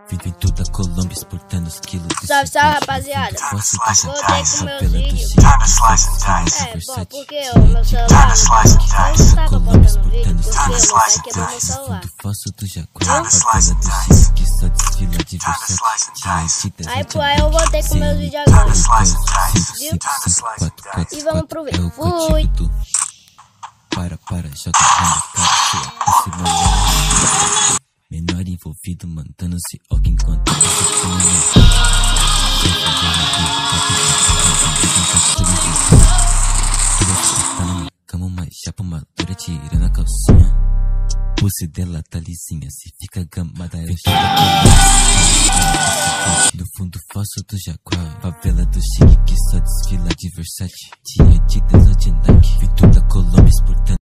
Vim toda Colômbia exportando os quilos de Salve, salve, rapaziada. Voltei com meus vídeos. Bom, porque o meu celular não tava botando vídeo, porque o meu pai quebrou meu celular. Aí eu voltei com meus vídeos agora, viu? E vamos pro vídeo. Fui! Para, joga a cara, menor envolvido, mandando-se alguém enquanto tá na minha cama, mas chapa madura, tirando a calcinha. Pulse dela tá lisinha, se fica gamada, eu no fundo falso do Jaguar, favela do chique que só desfila de Versace, dia de Deus ou de Nike. Vim toda Colômbia exportando